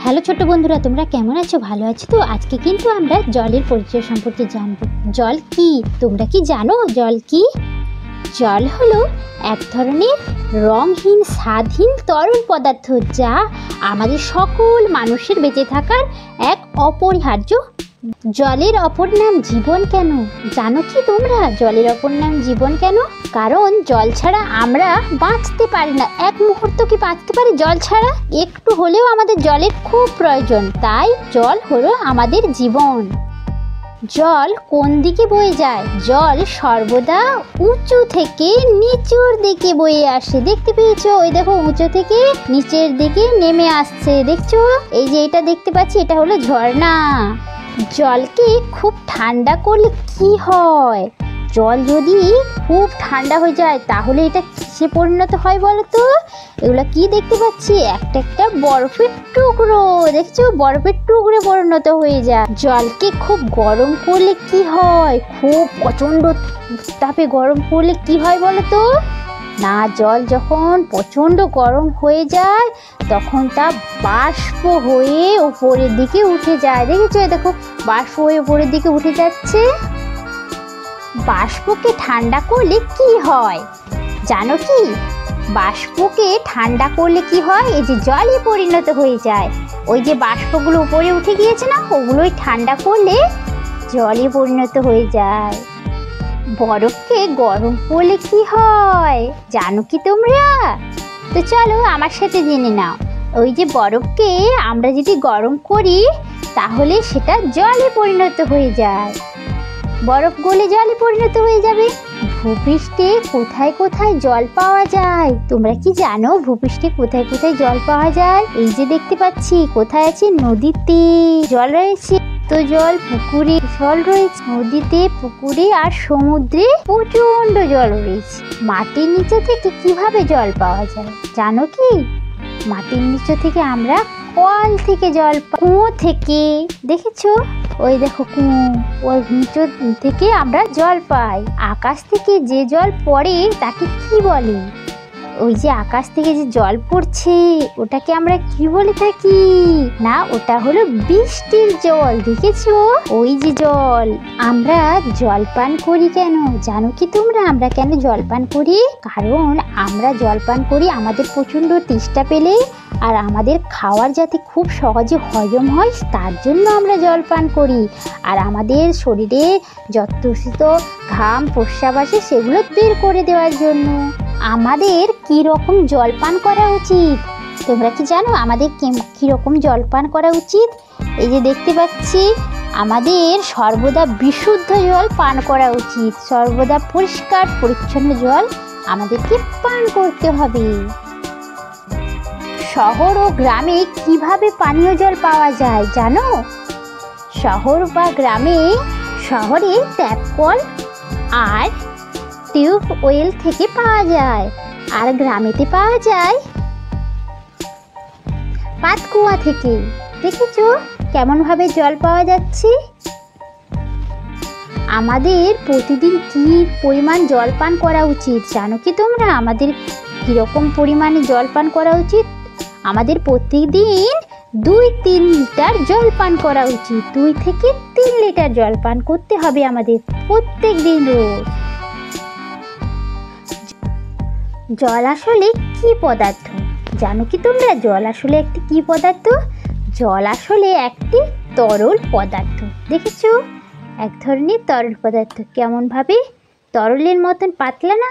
Hello ছোট বন্ধুরা, তোমরা কেমন আছো? ভালো আছো তো? আজকে কিন্তু আমরা জলের পরিচয় সম্পর্কে জানবো। জল কি তোমরা কি জানো? জল কি? জল হলো এক ধরনের রঙহীন স্বাদহীন তরল পদার্থ, যা আমাদের সকল মানুষের বেঁচে থাকার এক অপরিহার্য। জলের অপর নাম জীবন। কেন জানো কি তোমরা জলের অপর নাম জীবন কেন? কারণ জল ছাড়া আমরা বাঁচতে পারি না। এক মুহূর্ত কি বাঁচতে পারি জল ছাড়া? একটু হলেও আমাদের জলের খুব প্রয়োজন। তাই জল হলো আমাদের জীবন। জল কোন দিকে বয়ে যায়? জল সর্বদা উঁচু থেকে নিচুর দিকে বয়ে আসে। দেখতে পেয়েছো? ওই দেখো, উঁচু থেকে নিচের দিকে নেমে আসছে। দেখছো? এই যে এটা দেখতে পাচ্ছি, এটা হলো ঝর্ণা। জলকে খুব ঠান্ডা করলে কি হয়? জল যদি খুব ঠান্ডা হয়ে যায় তাহলে এটা কিসে পরিণত হয় বলো তো? এগুলো কি দেখতে পাচ্ছি? একটা একটা বরফের টুকরো। দেখছো? বরফের টুকরো পরিণত হয়ে যায়। জলকে খুব গরম করলে কি হয়? খুব প্রচণ্ড তাপে গরম করলে কি হয় বলো তো? না, জল যখন প্রচণ্ড গরম হয়ে যায় তখন তা বাষ্প হয়ে উপরের দিকে উঠে যায়। দেখেছো? দেখো, বাষ্প হয়ে উপরের দিকে উঠে যাচ্ছে। বাষ্পকে ঠান্ডা করলে কি হয় জানো কি? বাষ্পকে ঠান্ডা করলে কি হয়? এই যে জলে পরিণত হয়ে যায়। ওই যে বাষ্পগুলো উপরে উঠে গিয়েছে না, ওগুলোই ঠান্ডা করলে জলে পরিণত হয়ে যায়। বরফকে গরম করলে কি হয় জানো কি তোমরা? তো চলো আমার সাথে জেনে নাও। ওই যে বরফকে আমরা যদি গরম করি তাহলে সেটা জলে পরিণত হয়ে যায়। বরফ গলে জলে পরিণত হয়ে যাবে। ভূপৃষ্ঠে কোথায় কোথায় জল পাওয়া যায় তোমরা কি জানো? ভূপৃষ্ঠে কোথায় কোথায় জল পাওয়া যায়? এই যে দেখতে পাচ্ছি, কোথায় আছে? নদীতে জল রয়েছে, তো জল পুকুরে জল রয়েছে, নদীতে, পুকুরে আর সমুদ্রে প্রচন্ড জল রয়েছে। মাটির নিচে থেকে কিভাবে জল পাওয়া যায় জানো কি? মাটির নিচে থেকে আমরা কল থেকে জল পাই, কুয়ো থেকে। দেখেছো? ওই দেখো কুয়ো, ওই নিচে থেকে আমরা জল পাই। আকাশ থেকে যে জল পড়ে তাকে কি বলে? ওই যে আকাশ থেকে যে জল পড়ছে ওটাকে আমরা কি বলে থাকি? না, ওটা হলো বৃষ্টির জল। দেখেছো? ওই যে জল। আমরা জল পান করি কেন জানো কি তোমরা? আমরা কেন জল পান করি? কারণ আমরা জল পান করি আমাদের প্রচণ্ড তেষ্টা পেলে, আর আমাদের খাওয়ার যাতে খুব সহজে হজম হয় তার জন্য আমরা জল পান করি। আর আমাদের শরীরে যত দূষিত ঘাম প্রস্রাব আসে সেগুলো বের করে দেওয়ার জন্য। আমাদের কি রকম জল পান করা উচিত তোমরা কি জানো? আমাদের কি রকম জল পান করা উচিত? এই যে দেখতে পাচ্ছি, আমাদের সর্বদা বিশুদ্ধ জল পান করা উচিত। সর্বদা পরিষ্কার পরিচ্ছন্ন জল আমাদেরকে পান করতে হবে। শহর ও গ্রামে কিভাবে পানীয় জল পাওয়া যায় জানো? শহর বা গ্রামে, শহরে ট্যাপ কল আর টিউবওয়েল থেকে পাওয়া যায়, আর গ্রামেতে পাওয়া যায় পাতকুয়া থেকে। দেখেছো কেমন ভাবে জল পাওয়া যাচ্ছে? আমাদের প্রতিদিন কি পরিমাণ জল পান করা উচিত জানো কি তোমরা? আমাদের কিরকম পরিমাণে জল পান করা উচিত? আমাদের প্রতিদিন 2-3 লিটার জল পান করা উচিত। 2 থেকে 3 লিটার জল পান করতে হবে আমাদের প্রত্যেক দিন রোজ। জল আসলে কি পদার্থ জানো কি তোমরা? জল আসলে একটি কি পদার্থ? জল আসলে একটি তরল পদার্থ। দেখেছো? এক ধরনের তরল পদার্থ। কেমন ভাবে? তরলের মতন পাতলা না?